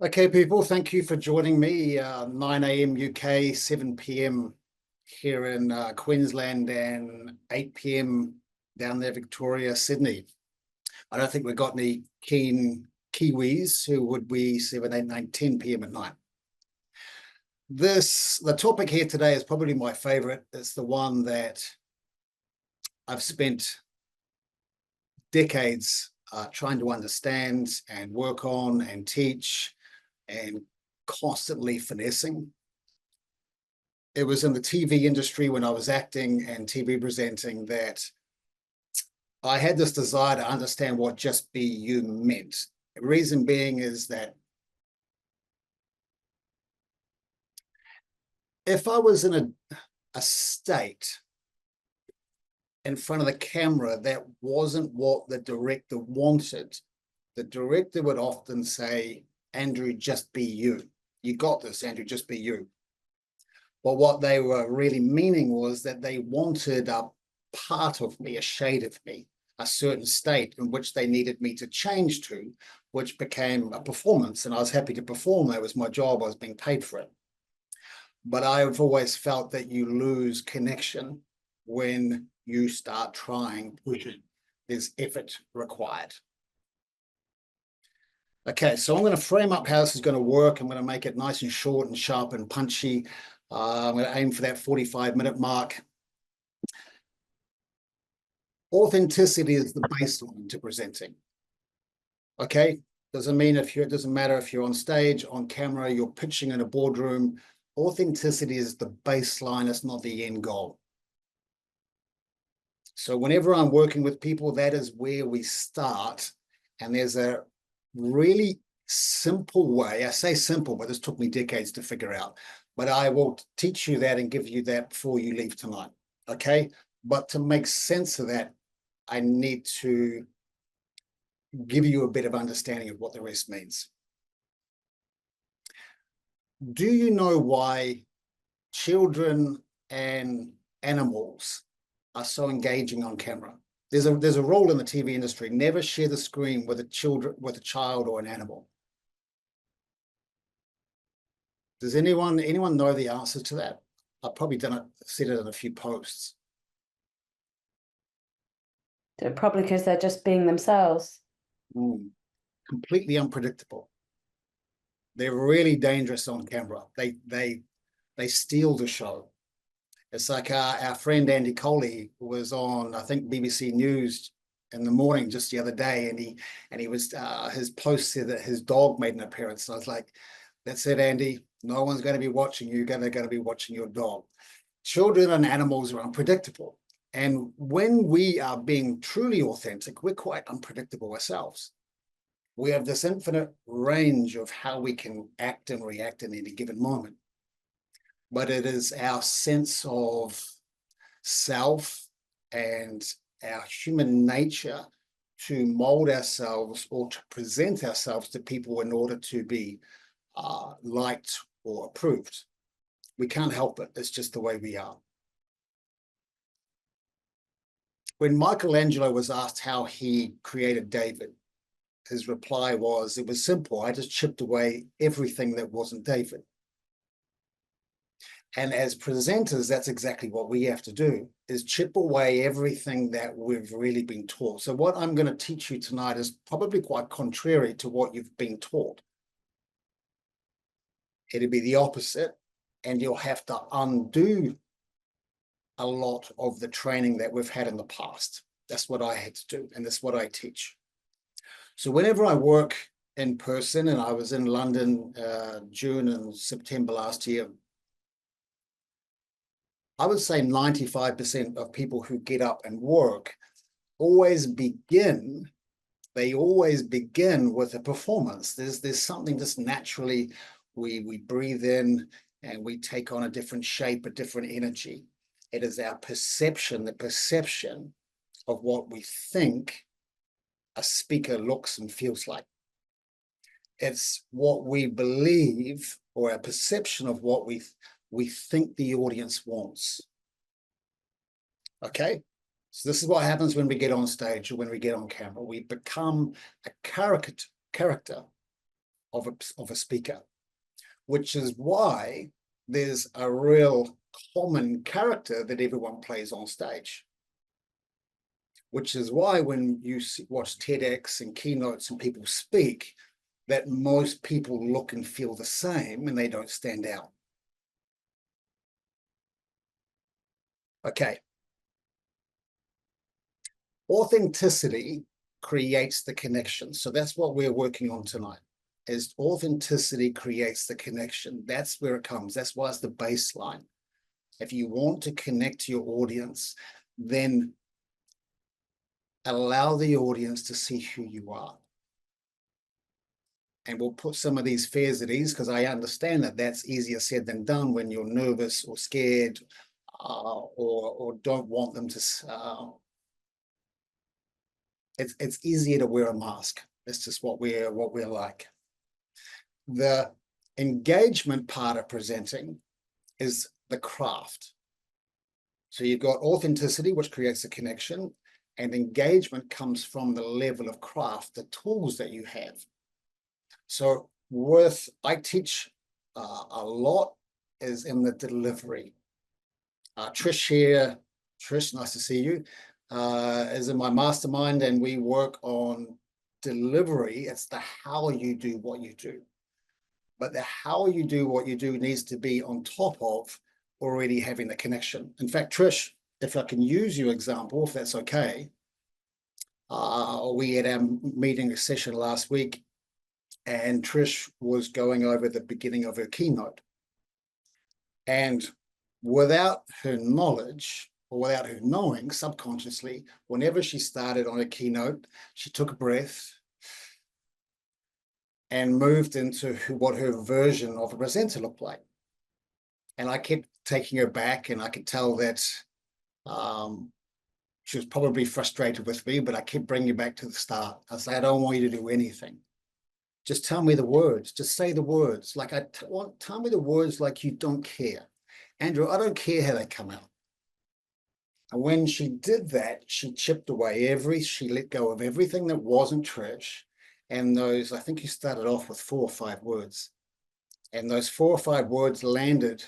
Okay, people, thank you for joining me. 9 a.m. UK, 7 p.m. here in Queensland, and 8 p.m. down there, Victoria, Sydney. I don't think we've got any keen Kiwis who would be 7, 8, 9, 10 p.m. at night. The topic here today is probably my favorite. It's the one that I've spent decades trying to understand and work on and teach and constantly finessing. It was in the TV industry when I was acting and TV presenting that I had this desire to understand what just be you meant. The reason being is that if I was in a state in front of the camera that wasn't what the director wanted, the director would often say, Andrew, just be you. You got this, Andrew, just be you. But what they were really meaning was that they wanted a part of me, a shade of me, a certain state in which they needed me to change to, which became a performance. And I was happy to perform. That was my job. I was being paid for it. But I've always felt that you lose connection when you start trying, pushing. There's effort required. Okay, so I'm going to frame up how this is going to work. I'm going to make it nice and short and sharp and punchy. I'm going to aim for that 45-minute mark. Authenticity is the baseline to presenting. Okay, doesn't matter if you're on stage, on camera, you're pitching in a boardroom. Authenticity is the baseline, it's not the end goal. So whenever I'm working with people, that is where we start. And there's a really simple way. I say simple, but this took me decades to figure out. But I will teach you that and give you that before you leave tonight. Okay, but to make sense of that, I need to give you a bit of understanding of what the rest means. Do you know why children and animals are so engaging on camera? There's a rule in the TV industry: never share the screen with a child or an animal. Does anyone know the answer to that? I've probably said it in a few posts. Probably because they're just being themselves. Completely unpredictable. They're really dangerous on camera. They steal the show. It's like our friend Andy Coley was on, I think, BBC News in the morning just the other day, and he was his post said that his dog made an appearance. And I was like, that's it, Andy. No one's going to be watching you. They're going to be watching your dog. Children and animals are unpredictable. And when we are being truly authentic, we're quite unpredictable ourselves. We have this infinite range of how we can act and react in any given moment. But it is our sense of self and our human nature to mold ourselves or to present ourselves to people in order to be liked or approved. We can't help it. It's just the way we are. When Michelangelo was asked how he created David, his reply was, it was simple. I just chipped away everything that wasn't David. And as presenters, that's exactly what we have to do, is chip away everything that we've really been taught. So what I'm going to teach you tonight is probably quite contrary to what you've been taught. It'll be the opposite, and you'll have to undo a lot of the training that we've had in the past. That's what I had to do, and that's what I teach. So whenever I work in person, and I was in London June and September last year, I would say 95% of people who get up and work always begin with a performance. There's something just naturally, we breathe in and we take on a different shape, a different energy. It is our perception, the perception of what we think a speaker looks and feels like. It's what we believe, or our perception of what we think the audience wants. Okay, so this is what happens when we get on stage or when we get on camera. We become a character of a speaker, which is why there's a real common character that everyone plays on stage. Which is why when you watch TEDx and keynotes and people speak, that most people look and feel the same and they don't stand out. Okay. Authenticity creates the connection. So that's what we're working on tonight, is authenticity creates the connection. That's where it comes. That's why it's the baseline. If you want to connect to your audience, then allow the audience to see who you are. And we'll put some of these fears at ease, because I understand that that's easier said than done when you're nervous or scared or don't want them to. It's easier to wear a mask. That's just what we're like. The engagement part of presenting is the craft. So you've got authenticity, which creates a connection, and engagement comes from the level of craft, the tools that you have. So I teach a lot is in the delivery. Trish here, Trish, nice to see you, is in my mastermind, and we work on delivery. It's the how you do what you do. But the how you do what you do needs to be on top of already having the connection. In fact, Trish, if I can use your example, if that's okay, we had a meeting session last week, and Trish was going over the beginning of her keynote. And without her knowledge, or without her knowing subconsciously, whenever she started on a keynote, she took a breath and moved into what her version of a presenter looked like. And I kept taking her back, and I could tell that she was probably frustrated with me, but I kept bringing her back to the start. I said, I don't want you to do anything. Just tell me the words. Just say the words. Like tell me the words like you don't care. Andrew, I don't care how they come out. And when she did that, she chipped away she let go of everything that wasn't Trish. And I think you started off with 4 or 5 words. And those 4 or 5 words landed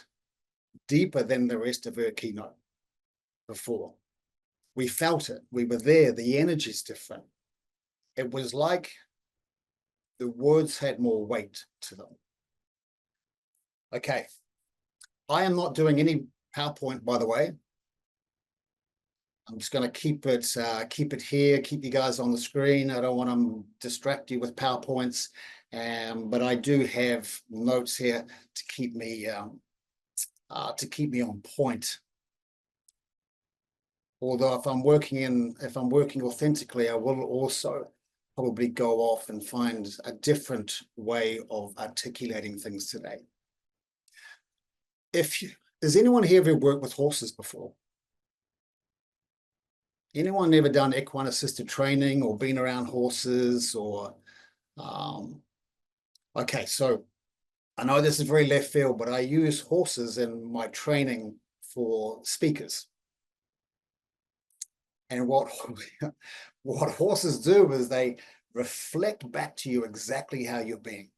deeper than the rest of her keynote before. We felt it. We were there. The energy's different. It was like the words had more weight to them. Okay. I am not doing any PowerPoint, by the way. I'm just going to keep it here, keep you guys on the screen. I don't want to distract you with PowerPoints, but I do have notes here to keep me on point. Although if I'm working authentically, I will also probably go off and find a different way of articulating things today. Has anyone here ever worked with horses before? Anyone ever done equine assisted training or been around horses or, okay, so I know this is very left field, but I use horses in my training for speakers. And what horses do is they reflect back to you exactly how you're being.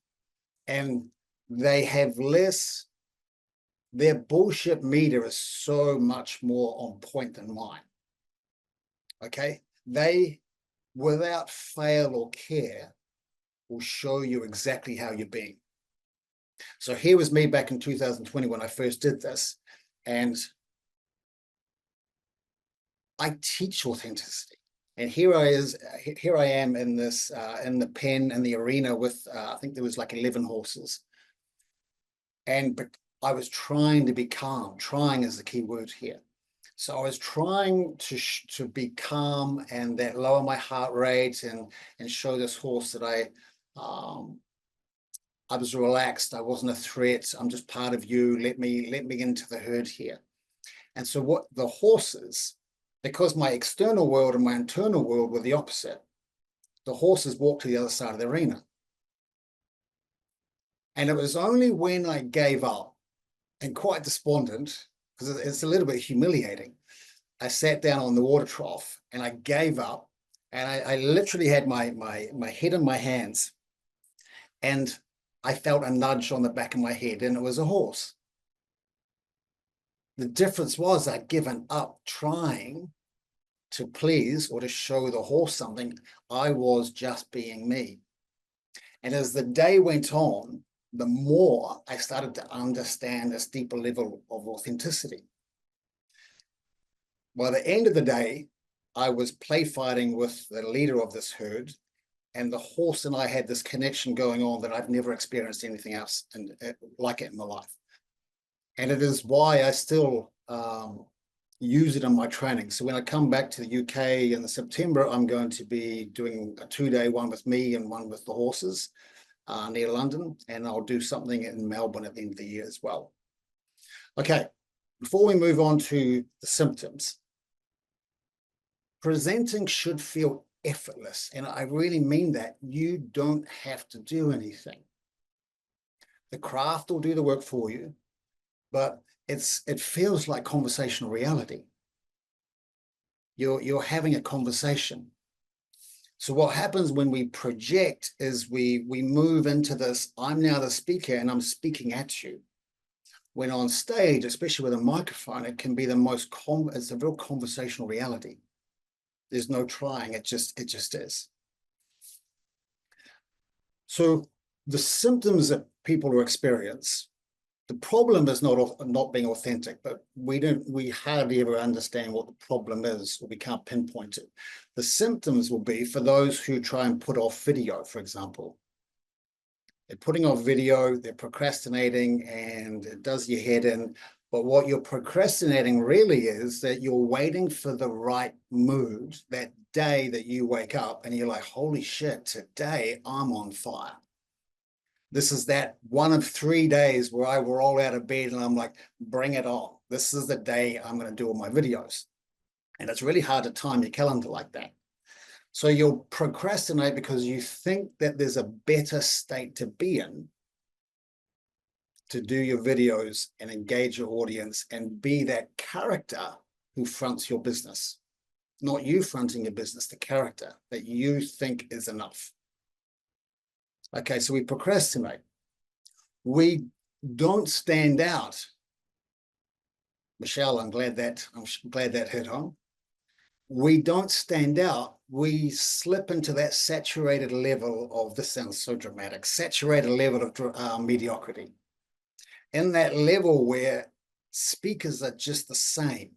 And they have less, their bullshit meter is so much more on point than mine. Okay? They, without fail or care, will show you exactly how you're being. So here was me back in 2020 when I first did this. And I teach authenticity. And here I am in this, in the pen and the arena with, I think there was like 11 horses. But I was trying to be calm. Trying is the key word here. So I was trying to be calm and that lower my heart rate and show this horse that I was relaxed. I wasn't a threat. I'm just part of you. Let me into the herd here. And so what the horses, because my external world and my internal world were the opposite, the horses walked to the other side of the arena. And it was only when I gave up and quite despondent, because it's a little bit humiliating, I sat down on the water trough and I gave up, and I literally had my head in my hands. And I felt a nudge on the back of my head and it was a horse. The difference was I'd given up trying to please or to show the horse something. I was just being me. And as the day went on, the more I started to understand this deeper level of authenticity. By the end of the day, I was play fighting with the leader of this herd, and the horse and I had this connection going on that I've never experienced anything else like it in my life. And it is why I still use it in my training. So when I come back to the UK in September, I'm going to be doing a 2-day, one with me and one with the horses near London. And I'll do something in Melbourne at the end of the year as well. Okay, before we move on to the symptoms, presenting should feel effortless. And I really mean that. You don't have to do anything. The craft will do the work for you, but it feels like conversational reality. You're having a conversation. So what happens when we project is we move into this, I'm now the speaker and I'm speaking at you. When on stage, especially with a microphone, it can be the most, it's a real conversational reality. There's no trying, it just is. So the symptoms that people will experience, the problem is not being authentic, but we hardly ever understand what the problem is, or we can't pinpoint it. The symptoms will be for those who try and put off video, for example. They're putting off video, they're procrastinating, and it does your head in. But what you're procrastinating really is that you're waiting for the right mood that day that you wake up and you're like, holy shit, today I'm on fire. This is that one of 3 days where I roll out of bed and I'm like, bring it on. This is the day I'm going to do all my videos. And it's really hard to time your calendar like that. So you'll procrastinate because you think that there's a better state to be in to do your videos and engage your audience and be that character who fronts your business. Not you fronting your business, the character that you think is enough. Okay, so we procrastinate. We don't stand out. Michelle, I'm glad that hit home. We don't stand out. We slip into that saturated level of, this sounds so dramatic, saturated level of mediocrity. In that level where speakers are just the same.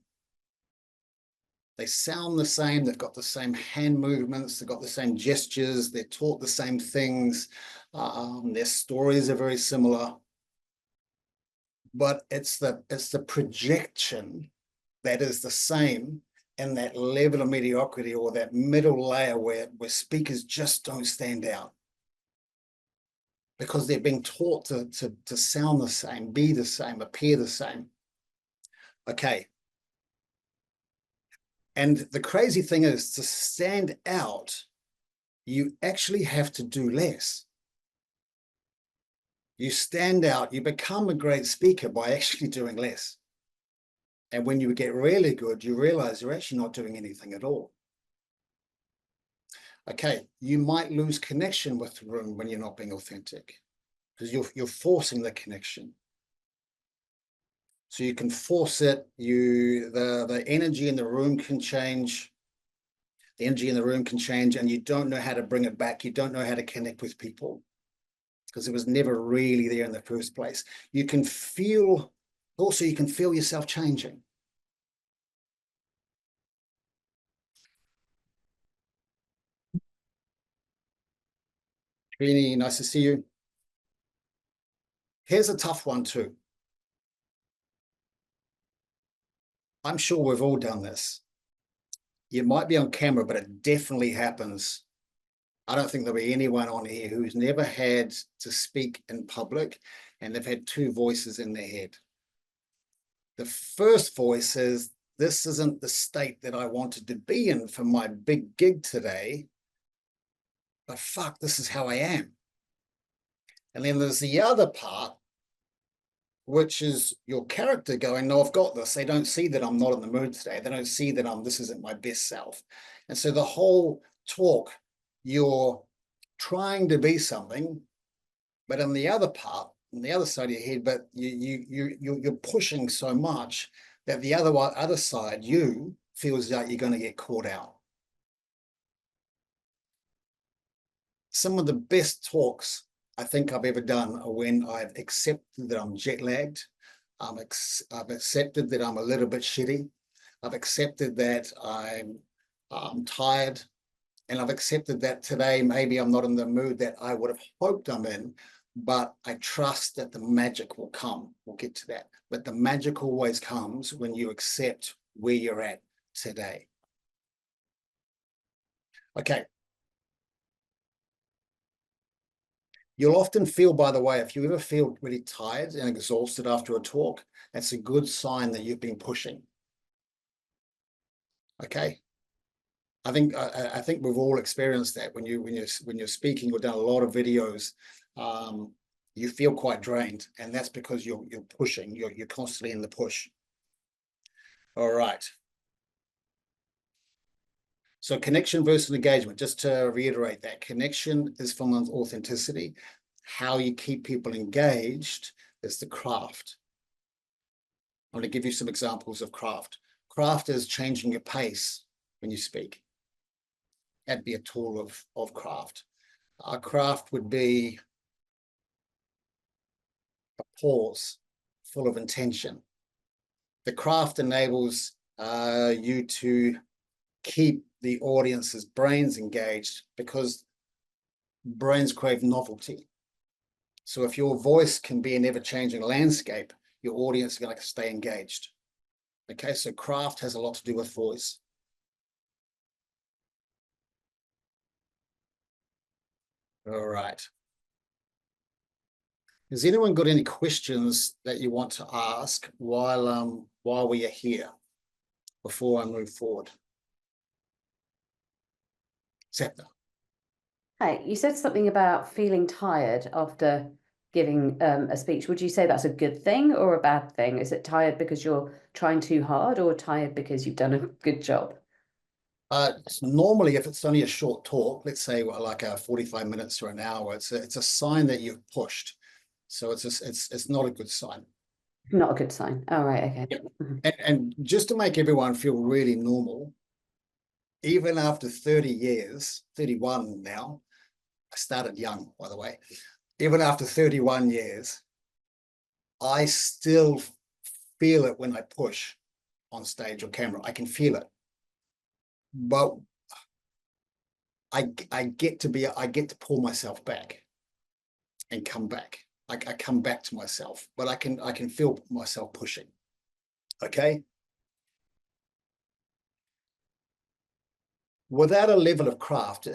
They sound the same, they've got the same hand movements, they've got the same gestures, they're taught the same things, their stories are very similar. But it's the projection that is the same in that level of mediocrity, or that middle layer where speakers just don't stand out. Because they're being taught to sound the same, be the same, appear the same. Okay. And the crazy thing is, to stand out, you actually have to do less. You stand out, you become a great speaker by actually doing less. And when you get really good, you realize you're actually not doing anything at all. Okay, you might lose connection with the room when you're not being authentic, because you're forcing the connection. So you can force it, the energy in the room can change. The energy in the room can change, and you don't know how to bring it back. You don't know how to connect with people because it was never really there in the first place. You can feel yourself changing. Really nice to see you. Here's a tough one too. I'm sure we've all done this. You might be on camera, but it definitely happens. I don't think there'll be anyone on here who's never had to speak in public and they've had two voices in their head. The first voice is, this isn't the state that I wanted to be in for my big gig today, but fuck, this is how I am. And then there's the other part, which is your character going, no, I've got this. They don't see that I'm not in the mood today. They don't see that this isn't my best self. And so the whole talk, you're trying to be something, But on the other part, on the other side of your head, but you're pushing so much that the other side, you feels like you're going to get caught out. Some of the best talks I think I've ever done are when I've accepted that I'm jet lagged. I've accepted that I'm a little bit shitty. I've accepted that I'm tired. And I've accepted that today, maybe I'm not in the mood that I would have hoped I'm in, but I trust that the magic will come. We'll get to that. But the magic always comes when you accept where you're at today. Okay. You'll often feel, by the way, if you ever feel really tired and exhausted after a talk, that's a good sign that you've been pushing. Okay. I think we've all experienced that when you're speaking or done a lot of videos, you feel quite drained, and that's because you're pushing. You're constantly in the push. All right. So connection versus engagement. Just to reiterate that, connection is from authenticity. How you keep people engaged is the craft. I'm going to give you some examples of craft. Craft is changing your pace when you speak. That'd be a tool of craft. Our craft would be a pause full of intention. The craft enables you to keep the audience's brains engaged because brains crave novelty. So if your voice can be an ever-changing landscape, your audience is going to stay engaged. Okay, so craft has a lot to do with voice. All right. Has anyone got any questions that you want to ask while we are here before I move forward? Scepter. Hey, you said something about feeling tired after giving a speech. Would you say that's a good thing or a bad thing? Is it tired because you're trying too hard, or tired because you've done a good job? Normally, if it's only a short talk, let's say like 45 minutes or an hour, it's a sign that you've pushed. So it's not a good sign. Not a good sign. All right, okay. Yeah. And just to make everyone feel really normal, even after 30 years, 31 now, I started young, by the way. Even after 31 years, I still feel it when I push on stage or camera. I can feel it. But I get to pull myself back and come back. I come back to myself, but I can feel myself pushing. Okay. Without a level of craft,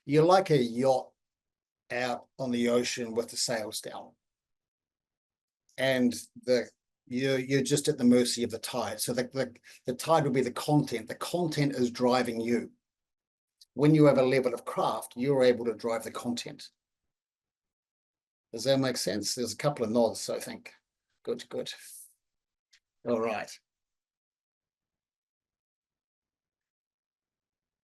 you're like a yacht out on the ocean with the sails down, and you're just at the mercy of the tide. So the tide will be the content. The content is driving you. When you have a level of craft, you're able to drive the content. Does that make sense? There's a couple of nods, I think. Good, good. All right.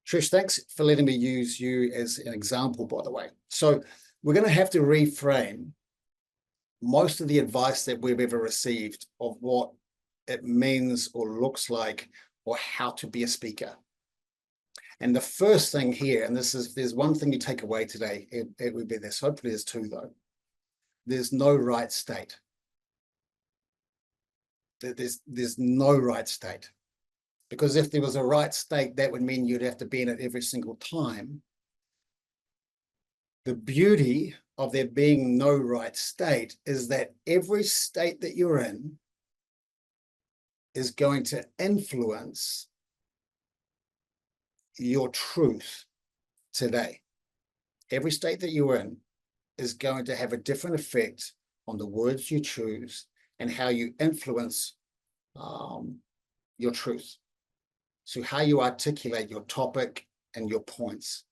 Trish, thanks for letting me use you as an example, by the way. So we're going to have to reframe most of the advice that we've ever received of what it means or looks like or how to be a speaker. And the first thing here, and there's one thing you take away today, it would be this. Hopefully there's two though. There's no right state. There's no right state. Because if there was a right state, that would mean you'd have to be in it every single time. The beauty of there being no right state is that every state that you're in is going to influence your truth today. Every state that you're in is going to have a different effect on the words you choose and how you influence your truth. So how you articulate your topic and your points.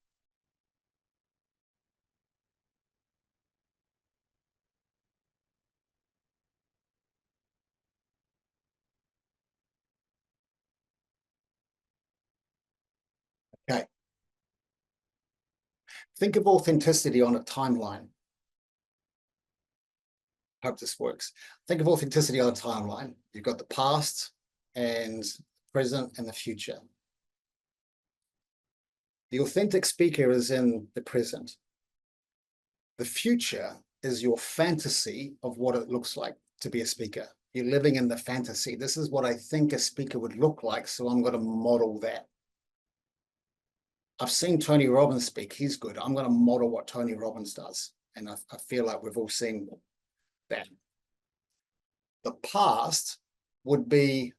Okay. Think of authenticity on a timeline. hope this works. Think of authenticity on a timeline. You've got the past and present and the future. The authentic speaker is in the present. The future is your fantasy of what it looks like to be a speaker. You're living in the fantasy. This is what I think a speaker would look like, so I'm going to model that. I've seen Tony Robbins speak. He's good. I'm going to model what Tony Robbins does. And I feel like we've all seen that. The past would be,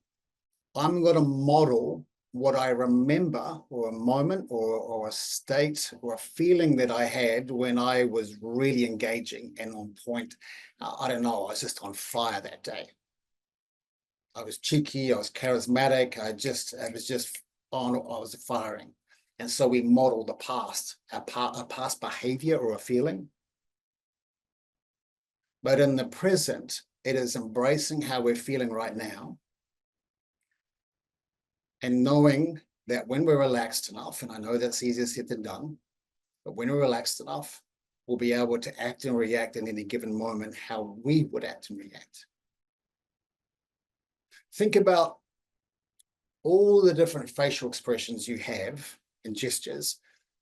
I'm going to model what I remember, or a moment, or a state, or a feeling that I had when I was really engaging and on point. I don't know, I was just on fire that day. I was cheeky, I was charismatic, I was just on, I was firing. And so we model the past, a past behavior or a feeling. But in the present, it is embracing how we're feeling right now, and knowing that when we're relaxed enough, and I know that's easier said than done, but when we're relaxed enough, we'll be able to act and react in any given moment how we would act and react. Think about all the different facial expressions you have and gestures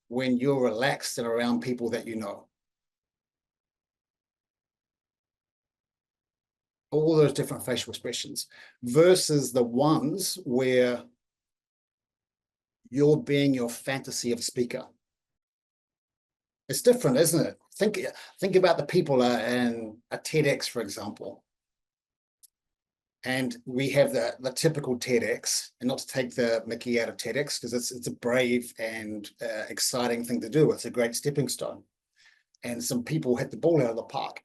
when you're relaxed and around people that you know. All those different facial expressions versus the ones where you're being your fantasy of speaker. It's different, isn't it? Think about the people in a TEDx, for example. And we have the typical TEDx, and not to take the Mickey out of TEDx, because it's a brave and exciting thing to do. It's a great stepping stone. And some people hit the ball out of the park.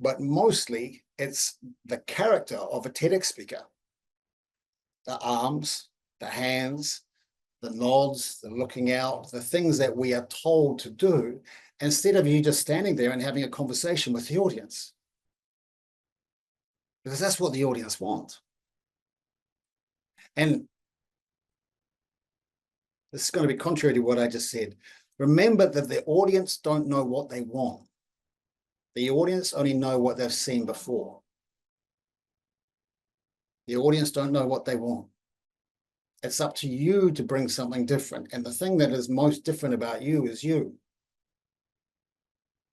But mostly it's the character of a TEDx speaker. The arms, the hands, the nods, the looking out, the things that we are told to do, instead of you just standing there and having a conversation with the audience. Because that's what the audience want. And this is going to be contrary to what I just said. Remember that the audience don't know what they want. The audience only know what they've seen before. The audience don't know what they want. It's up to you to bring something different. And the thing that is most different about you is you.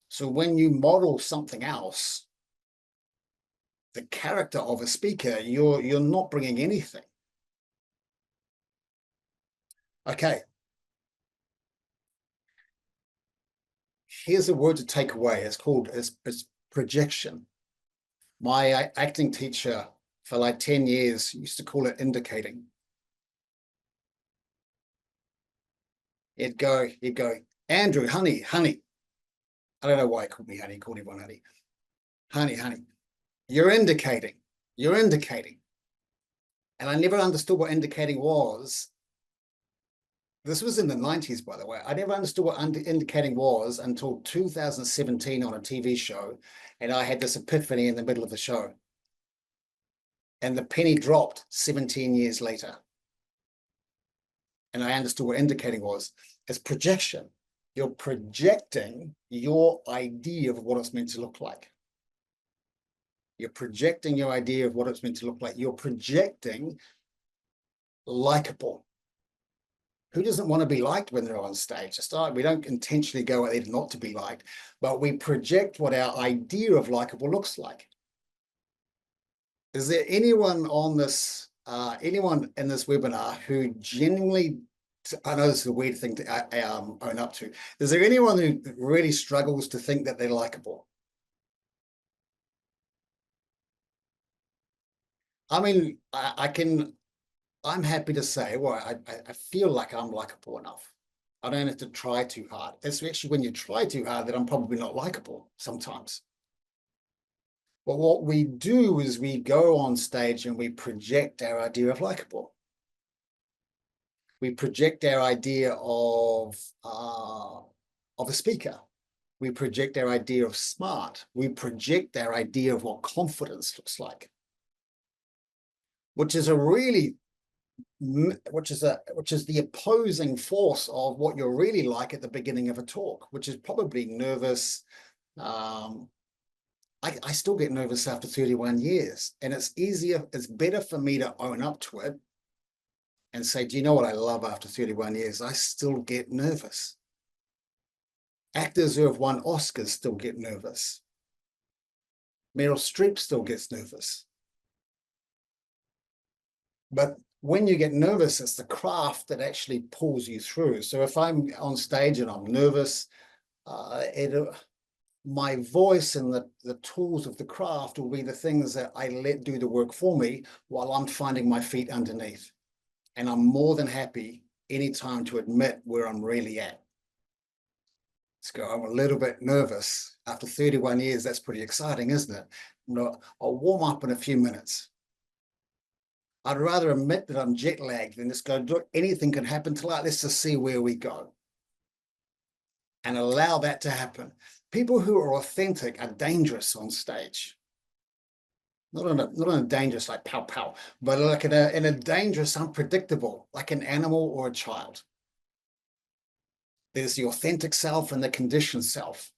So when you model something else, the character of a speaker, you're not bringing anything. Okay. Here's a word to take away. It's called projection. My acting teacher for like 10 years used to call it indicating. He'd go, Andrew, honey. I don't know why he called me honey, he called everyone honey. Honey, you're indicating. And I never understood what indicating was. This was in the 90s, by the way. I never understood what indicating was until 2017 on a TV show. And I had this epiphany in the middle of the show. And the penny dropped 17 years later. And I understood what indicating was. It's projection. You're projecting your idea of what it's meant to look like. You're projecting your idea of what it's meant to look like. You're projecting likable. Who doesn't want to be liked when they're on stage? We don't intentionally go out there not to be liked, but we project what our idea of likable looks like. Is there anyone on this, anyone in this webinar who genuinely, I know this is a weird thing to own up to, is there anyone who really struggles to think that they're likable? I mean, I'm happy to say, well, I feel like I'm likable enough. I don't have to try too hard. It's actually when you try too hard that I'm probably not likable sometimes. But what we do is we go on stage and we project our idea of likable. We project our idea of a speaker. We project our idea of smart. We project our idea of what confidence looks like, which is the opposing force of what you're really like at the beginning of a talk, which is probably nervous, I still get nervous after 31 years, and it's better for me to own up to it and say, do you know what I love after 31 years? I still get nervous. Actors who have won Oscars still get nervous. Meryl Streep still gets nervous. But when you get nervous, it's the craft that actually pulls you through. So if I'm on stage and I'm nervous, my voice and the tools of the craft will be the things that I let do the work for me while I'm finding my feet underneath. And I'm more than happy anytime to admit where I'm really at. Let's go, I'm a little bit nervous. After 31 years, that's pretty exciting, isn't it? I'll warm up in a few minutes. I'd rather admit that I'm jet lagged than just go, look, anything can happen tonight. Let's just see where we go. And allow that to happen. People who are authentic are dangerous on stage. Not in a dangerous like pow pow, but like in a dangerous, unpredictable, like an animal or a child. There's the authentic self and the conditioned self.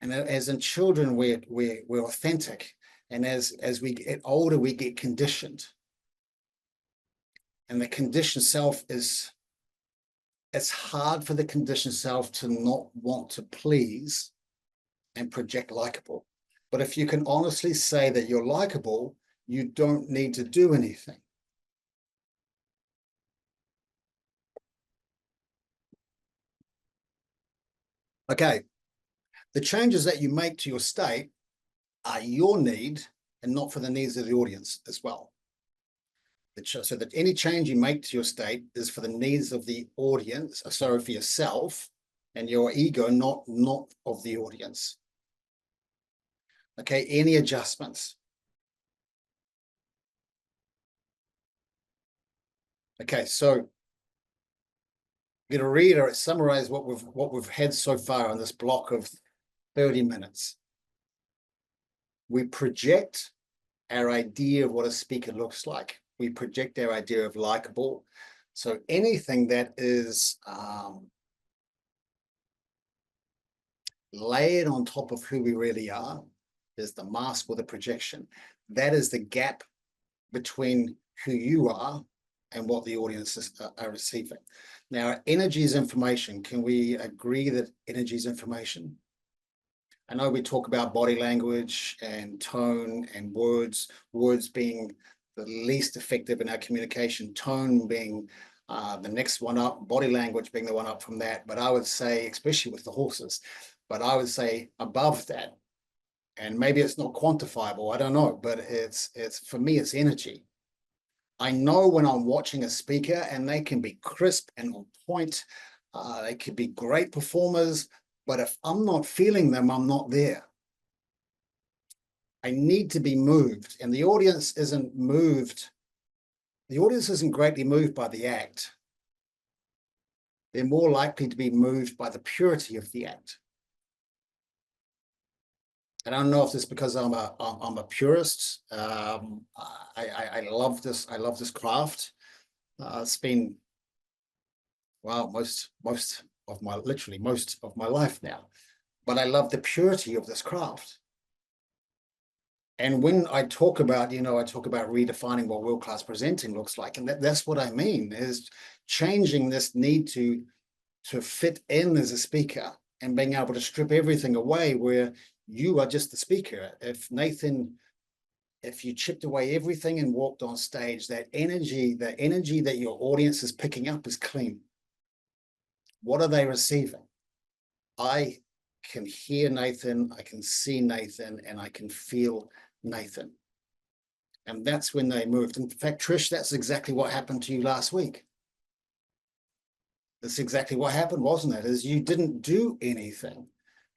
And as in children, we're authentic. And as we get older, we get conditioned. And the conditioned self it's hard for the conditioned self to not want to please and project likable. But if you can honestly say that you're likable, you don't need to do anything. Okay, the changes that you make to your state are your need and not for the needs of the audience as well. So that any change you make to your state is for the needs of the audience, sorry, for yourself and your ego, not of the audience. Okay, any adjustments? Okay, so I'm going to read or summarize what we've had so far on this block of 30 minutes. We project our idea of what a speaker looks like. We project our idea of likable. So anything that is layered on top of who we really are is the mask or the projection. That is the gap between who you are and what the audience are receiving. Now, energy is information. Can we agree that energy is information? I know we talk about body language and tone and words being the least effective in our communication, tone being the next one up, body language being the one up from that. But I would say, especially with the horses, but I would say above that, and maybe it's not quantifiable, I don't know, but it's for me, it's energy. I know when I'm watching a speaker and they can be crisp and on point, they could be great performers, but if I'm not feeling them, I'm not there. I need to be moved, and the audience isn't moved. The audience isn't greatly moved by the act. They're more likely to be moved by the purity of the act. I don't know if it's because I'm a purist. I love this. I love this craft. It's been, well, most of my life now. But I love the purity of this craft. And when I talk about, I talk about redefining what world-class presenting looks like, and that's what I mean, is changing this need to fit in as a speaker and being able to strip everything away where you are just the speaker. If you chipped away everything and walked on stage, the energy that your audience is picking up is clean. What are they receiving? I can hear Nathan, I can see Nathan, and I can feel Nathan. And that's when they moved. In fact, Trish, that's exactly what happened to you last week. That's exactly what happened, wasn't it? Is you didn't do anything.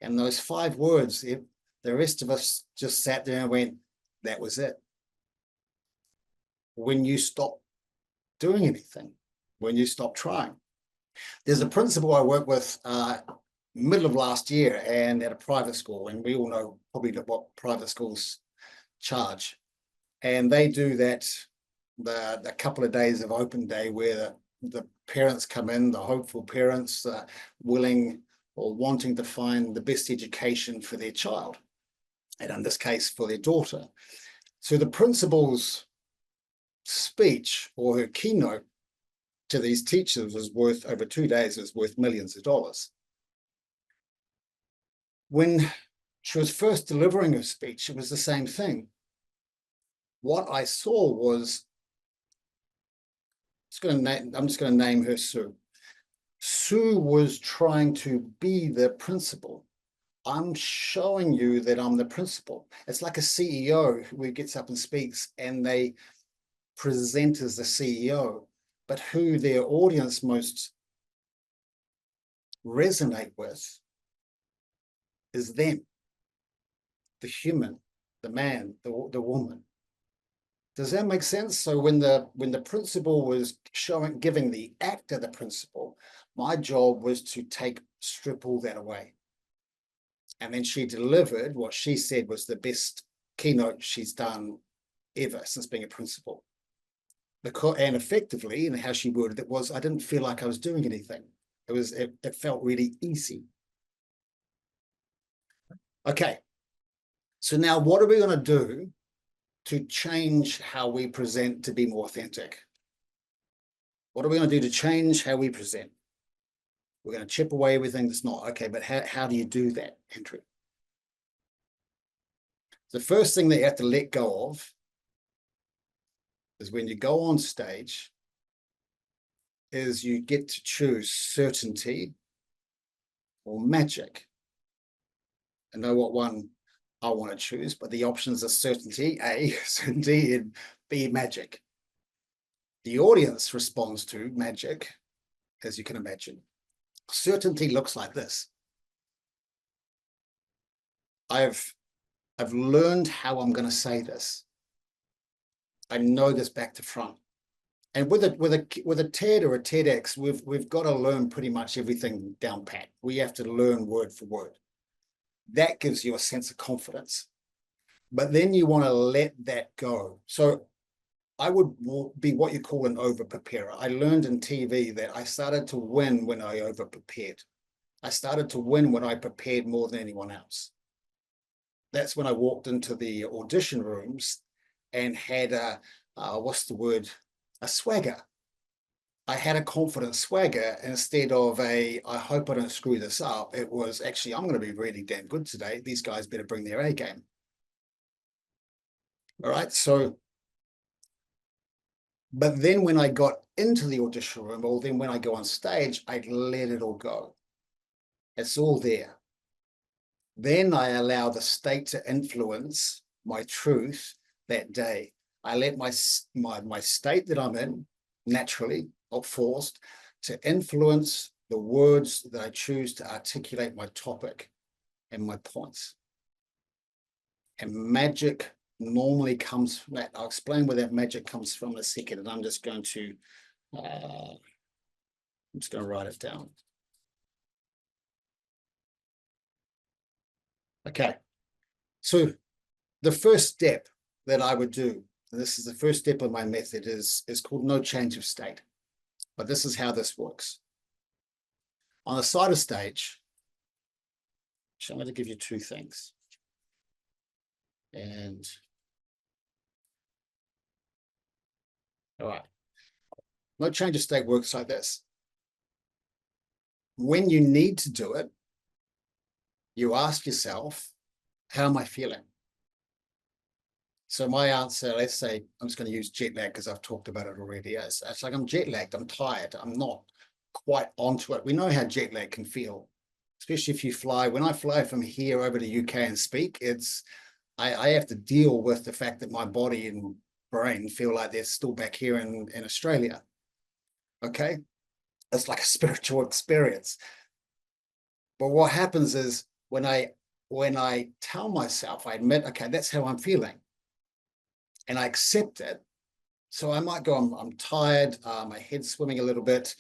And those 5 words, the rest of us just sat there and went, that was it. When you stop doing anything, when you stop trying. There's a principal I worked with middle of last year and at a private school, and we all know probably what private schools charge. And they do that, the couple of days of open day where the parents come in, the hopeful parents, willing or wanting to find the best education for their child, and in this case, for their daughter. So the principal's speech or her keynote to these teachers was worth, over 2 days, was worth millions of dollars. When she was first delivering her speech, it was the same thing. What I saw was, I'm just going to name her Sue. Sue was trying to be the principal. I'm showing you that I'm the principal. It's like a CEO who gets up and speaks and they present as the CEO, but who their audience most resonate with is them, the human, the man, the woman. Does that make sense? So when the principal was giving the actor the principal, my job was to strip all that away. And then she delivered what she said was the best keynote she's done ever since being a principal. And effectively, and how she worded it was, I didn't feel like I was doing anything. It felt really easy. Okay. So now what are we going to do to change how we present to be more authentic? What are we going to do to change how we present? We're going to chip away everything that's not. Okay, but how do you do that, Andrew? The first thing that you have to let go of is when you go on stage, is you get to choose certainty or magic. I know what one I want to choose, but the options are certainty, A, certainty, and B, magic. The audience responds to magic, as you can imagine. Certainty looks like this. I've learned how I'm going to say this. I know this back to front. And with a TED or a TEDx, we've got to learn pretty much everything down pat. We have to learn word for word. That gives you a sense of confidence. But then you want to let that go. So I would be what you call an over-preparer. I learned in TV that I started to win when I over-prepared. I started to win when I prepared more than anyone else. That's when I walked into the audition rooms and had what's the word? A swagger. I had a confident swagger instead of I hope I don't screw this up. It was actually, I'm going to be really damn good today. These guys better bring their A game. All right. So, but then when I got into the audition room, or then when I go on stage, I'd let it all go. It's all there. Then I allow the state to influence my truth that day. I let my state that I'm in, naturally, not forced, to influence the words that I choose to articulate my topic and my points. And magic normally comes from that. I'll explain where that magic comes from in a second, and I'm just going to write it down. Okay, so the first step that I would do, and this is the first step of my method, is called no change of state. But this is how this works. On the side of stage, I'm going to give you two things. And all right, no change of state works like this. When you need to do it, you ask yourself, how am I feeling? So my answer, let's say, I'm just going to use jet lag because I've talked about it already. It's like I'm jet lagged, I'm tired, I'm not quite onto it. We know how jet lag can feel, especially if you fly. When I fly from here over to UK and speak, I have to deal with the fact that my body and brain feel like they're still back here in Australia. Okay? It's like a spiritual experience. But what happens is when I tell myself, I admit, okay, that's how I'm feeling, and I accept it. So I might go, I'm tired, my head's swimming a little bit.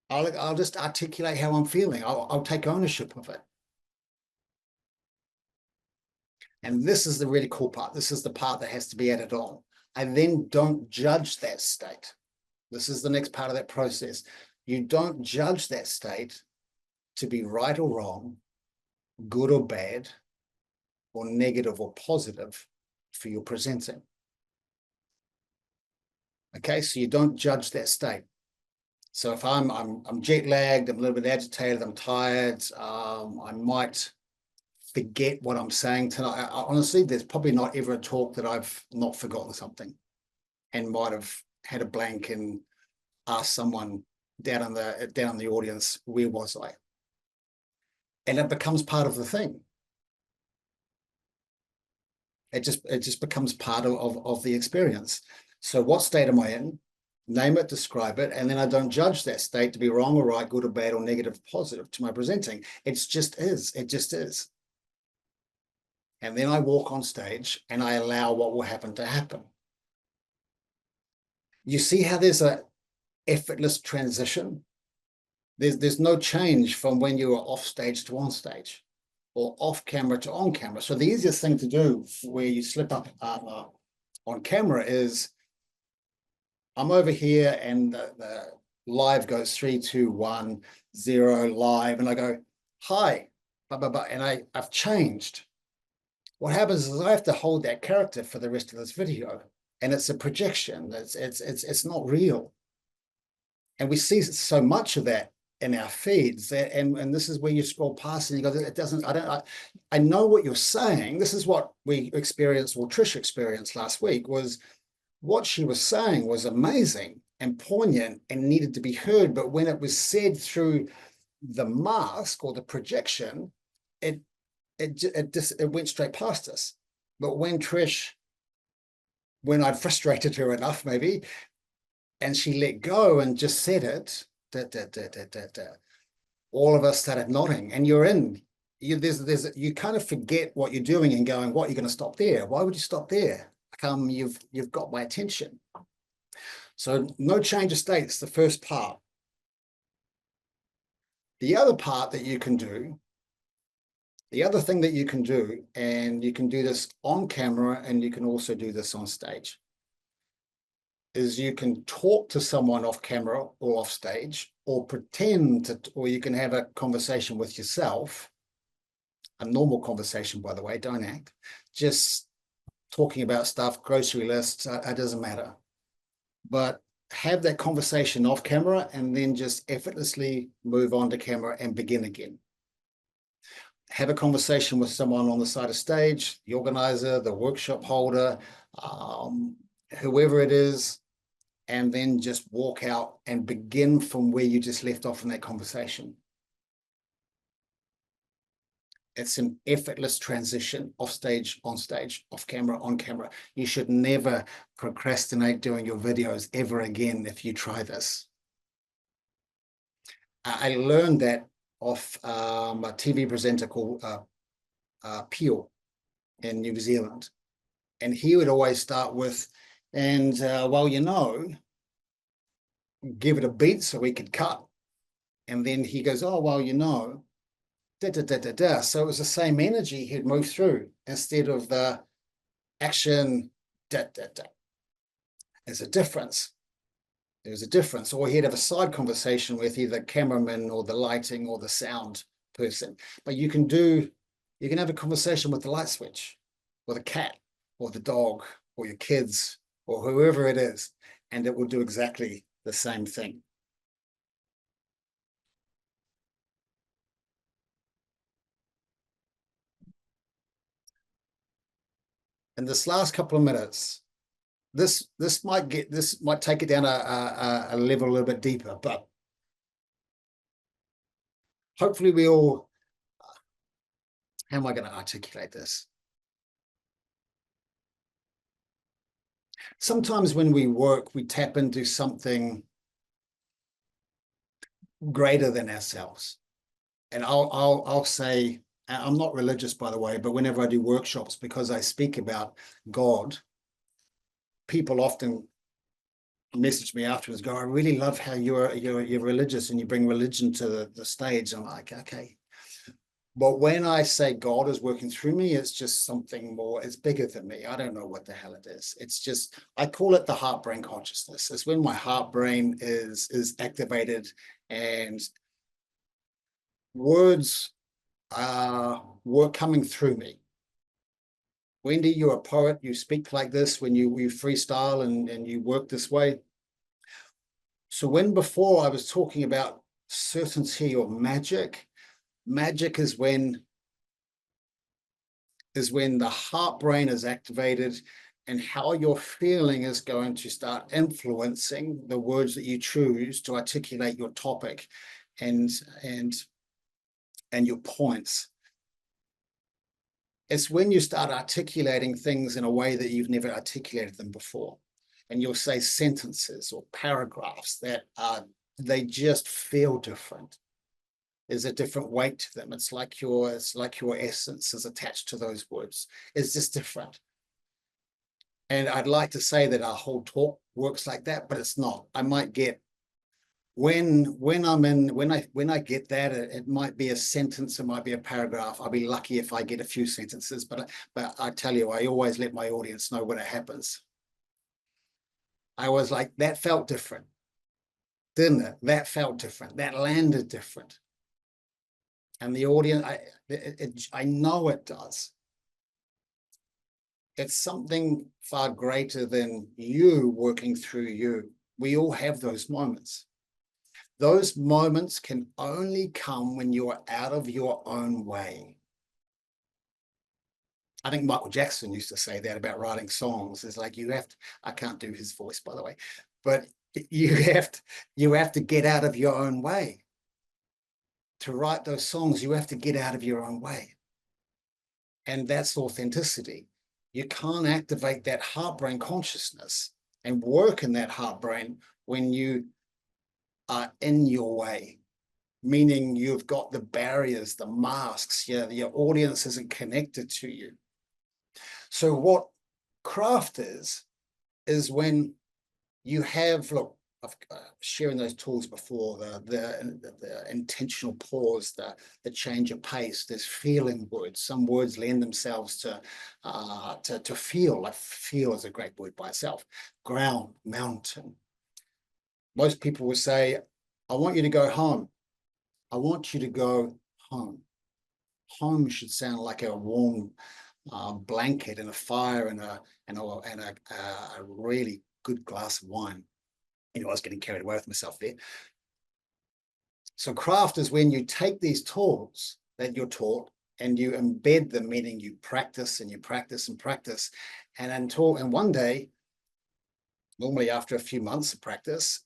I'll just articulate how I'm feeling. I'll take ownership of it. And this is the really cool part. This is the part that has to be added on. I then don't judge that state. This is the next part of that process. You don't judge that state to be right or wrong, good or bad, or negative or positive for your presenting. Okay, so you don't judge that state. So if I'm jet lagged, I'm a little bit agitated, I'm tired, I might forget what I'm saying tonight. Honestly, there's probably not ever a talk that I've not forgotten something and might have had a blank and asked someone down in the audience, where was I? And it becomes part of the thing. It just becomes part of the experience. So what state am I in? Name it, describe it, and then I don't judge that state to be wrong or right, good or bad, or negative or positive to my presenting. It just is. It just is. And then I walk on stage and I allow what will happen to happen. You see how there's a effortless transition? There's no change from when you are off stage to on stage, or off camera to on camera. So the easiest thing to do where you slip up on camera is, I'm over here and the live goes 3, 2, 1, 0 live, and I go, hi, blah, blah, blah, and I've changed. What happens is I have to hold that character for the rest of this video, and it's a projection. It's not real. And we see so much of that in our feeds, and this is where you scroll past and you go, it doesn't, I know what you're saying. This is what we experienced, or Trish experienced last week, was what she was saying was amazing and poignant and needed to be heard. But when it was said through the mask or the projection, it went straight past us. But when I'd frustrated her enough, maybe, and she let go and just said it, all of us started nodding. And you're in. You kind of forget what you're doing and going, what, you're going to stop there? Why would you stop there? You've got my attention. So no change of state. It's the first part. The other part that you can do, the other thing that you can do, and you can do this on camera and you can also do this on stage, is you can talk to someone off camera or off stage, or pretend to, or you can have a conversation with yourself, a normal conversation, by the way, don't act, just talking about stuff, grocery lists, it doesn't matter. But have that conversation off camera and then just effortlessly move on to camera and begin again. Have a conversation with someone on the side of stage, the organizer, the workshop holder, whoever it is, and then just walk out and begin from where you just left off in that conversation. It's an effortless transition, off stage, on stage, off camera, on camera. You should never procrastinate doing your videos ever again if you try this. I learned that off a TV presenter called Peel in New Zealand. And he would always start with, and well, you know, give it a beat so we could cut. And then he goes, oh, well, you know, da, da, da, da, da. So it was the same energy he'd move through instead of the action, da, da, da. There's a difference. There's a difference. Or he'd have a side conversation with either cameraman or the lighting or the sound person. But you can have a conversation with the light switch, or the cat, or the dog, or your kids, or whoever it is, and it will do exactly the same thing. In this last couple of minutes, this might take it down a level a little bit deeper, but hopefully we all, how am I going to articulate this? Sometimes when we work, we tap into something greater than ourselves. And I'll say, I'm not religious, by the way, but whenever I do workshops, because I speak about God, people often message me afterwards, go, I really love how you're religious and you bring religion to the stage. I'm like, okay. But when I say God is working through me, it's just something more, it's bigger than me. I don't know what the hell it is. It's just, I call it the heart brain consciousness. It's when my heart brain is activated and words were coming through me. Wendy, you're a poet, you speak like this when you freestyle and you work this way. So when before I was talking about certainty or magic, magic is when the heart brain is activated and how you're feeling is going to start influencing the words that you choose to articulate your topic and your points. It's when you start articulating things in a way that you've never articulated them before. And you'll say sentences or paragraphs that they just feel different. There's a different weight to them. It's like your essence is attached to those words. It's just different. And I'd like to say that our whole talk works like that, but it's not. I might get when I get that, it might be a sentence, it might be a paragraph. I'll be lucky if I get a few sentences, but I tell you, I always let my audience know when it happens. I was like, that felt different, didn't it? That felt different. That landed different. And the audience, I know it does. It's something far greater than you working through you. We all have those moments. Those moments can only come when you're out of your own way. I think Michael Jackson used to say that about writing songs. It's like I can't do his voice, by the way, but you have to get out of your own way. To write those songs, you have to get out of your own way. And that's authenticity. You can't activate that heart brain consciousness and work in that heart brain when you are in your way, meaning you've got the barriers, the masks, your audience isn't connected to you. So what craft is when you have, look, I've sharing those tools before, the intentional pause, the change of pace. There's feeling words. Some words lend themselves to feel. Like feel is a great word by itself. Ground, mountain. Most people will say, I want you to go home. I want you to go home. Home should sound like a warm blanket and a fire and a really good glass of wine. I was getting carried away with myself there. So craft is when you take these tools that you're taught and you embed them, meaning you practice and you practice and practice. And one day, normally after a few months of practice,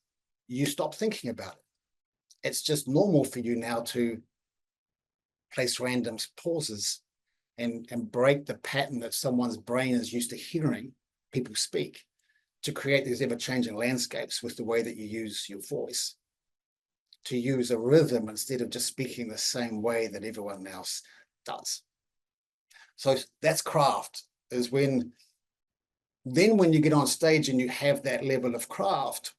you stop thinking about it. It's just normal for you now to place random pauses and break the pattern that someone's brain is used to hearing people speak, to create these ever-changing landscapes with the way that you use your voice, to use a rhythm instead of just speaking the same way that everyone else does. So that's craft, is when you get on stage and you have that level of craft,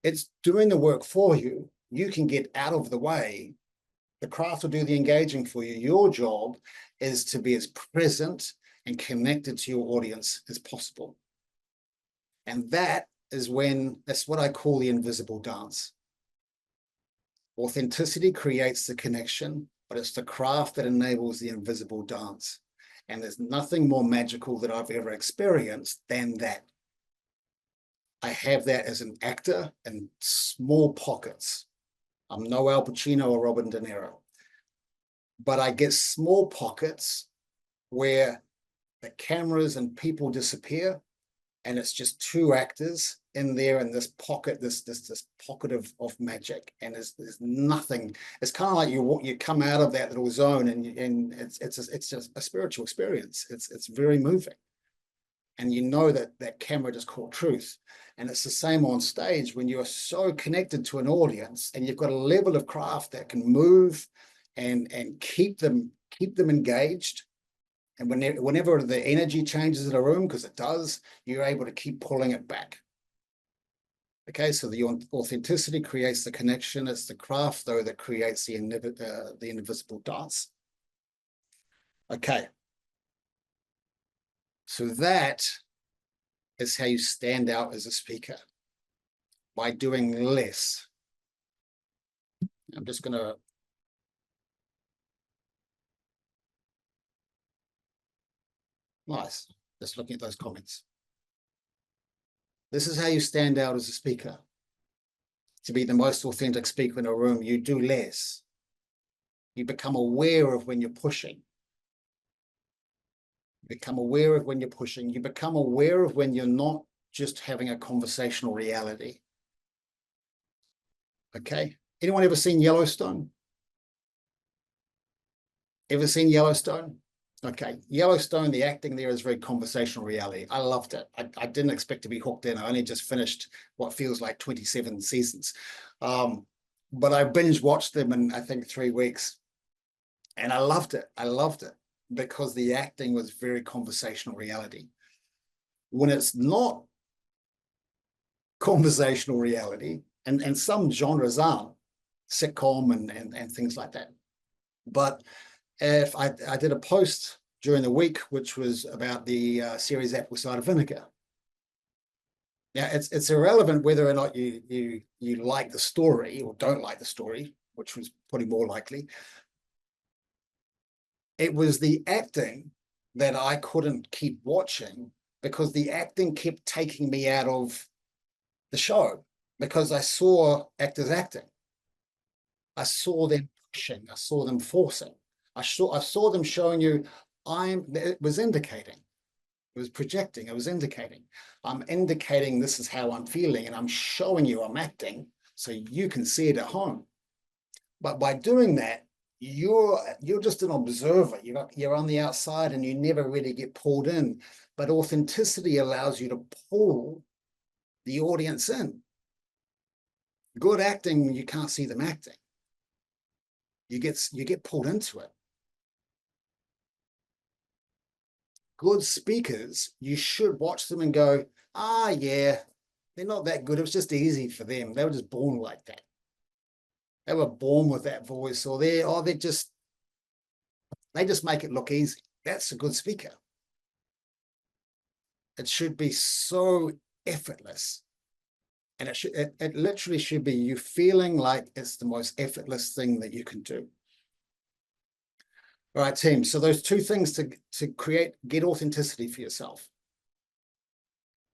it's doing the work for you. You can get out of the way. The craft will do the engaging for you. Your job is to be as present and connected to your audience as possible. And that's what I call the invisible dance. Authenticity creates the connection, but it's the craft that enables the invisible dance. And there's nothing more magical that I've ever experienced than that. I have that as an actor in small pockets. I'm no Al Pacino or Robert De Niro, but I get small pockets where the cameras and people disappear, and it's just two actors in there in this pocket, this pocket of magic, and there's nothing. It's kind of like you come out of that little zone, and it's just a spiritual experience. It's very moving, and you know that camera just caught truth. And it's the same on stage when you're so connected to an audience, and you've got a level of craft that can move and keep them engaged. And whenever the energy changes in a room, because it does, you're able to keep pulling it back. Okay, so the authenticity creates the connection. It's the craft, though, that creates the invisible dance. Okay. So that is how you stand out as a speaker, by doing less. I'm just going to nice. Just looking at those comments. This is how you stand out as a speaker. To be the most authentic speaker in a room, you do less. You become aware of when you're pushing. You become aware of when you're pushing. You become aware of when you're not just having a conversational reality. Okay. Anyone ever seen Yellowstone? Ever seen Yellowstone? Okay. Yellowstone, the acting there is very conversational reality. I loved it. I didn't expect to be hooked in. I only just finished what feels like 27 seasons. But I binge watched them in, I think, 3 weeks. And I loved it. I loved it because the acting was very conversational reality. When it's not conversational reality, and some genres aren't, sitcom and things like that. But if I did a post during the week, which was about the series Apple Cider Vinegar. Now, it's irrelevant whether or not you like the story or don't like the story, which was probably more likely. It was the acting that I couldn't keep watching because the acting kept taking me out of the show because I saw actors acting. I saw them pushing. I saw them forcing. I saw them showing you. It was indicating. It was projecting. It was indicating. I'm indicating this is how I'm feeling, and I'm showing you I'm acting so you can see it at home. But by doing that, you're just an observer. You're on the outside, and you never really get pulled in. But authenticity allows you to pull the audience in. Good acting, you can't see them acting. You get pulled into it. Good speakers, you should watch them and go, yeah, they're not that good. It was just easy for them. They were just born like that. They were born with that voice, or they just make it look easy. That's a good speaker. It should be so effortless. And it literally should be you feeling like it's the most effortless thing that you can do. All right, team. So those 2 things to get authenticity for yourself.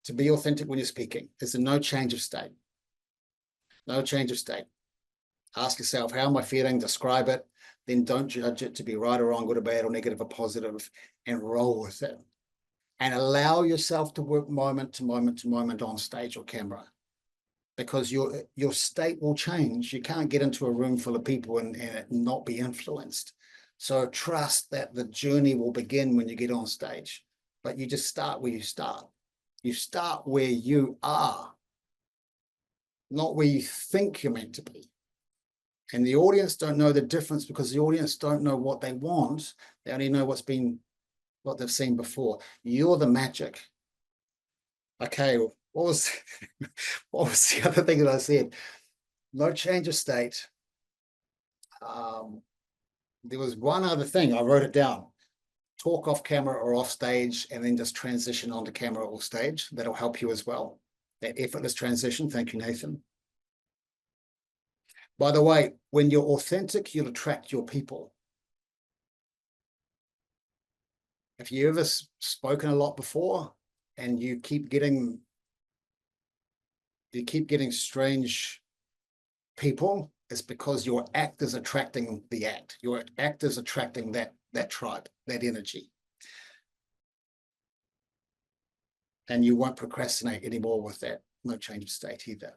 To be authentic when you're speaking is a no change of state. No change of state. Ask yourself, how am I feeling? Describe it. Then don't judge it to be right or wrong, good or bad, or negative or positive, and roll with it. And allow yourself to work moment to moment to moment on stage or camera, because your state will change. You can't get into a room full of people and it not be influenced. So trust that the journey will begin when you get on stage, but you just start where you start. You start where you are, not where you think you're meant to be. And the audience don't know the difference because the audience don't know what they want. They only know what they've seen before. You're the magic. Okay, what was the other thing that I said? No change of state. There was one other thing. I wrote it down. Talk off camera or off stage, and then just transition onto camera or stage. That'll help you as well. That effortless transition. Thank you, Nathan. By the way, when you're authentic, you'll attract your people. If you ever spoken a lot before and you keep getting strange people, it's because your act is attracting the act. Your act is attracting that tribe, that energy. And you won't procrastinate anymore with that. No change of state either.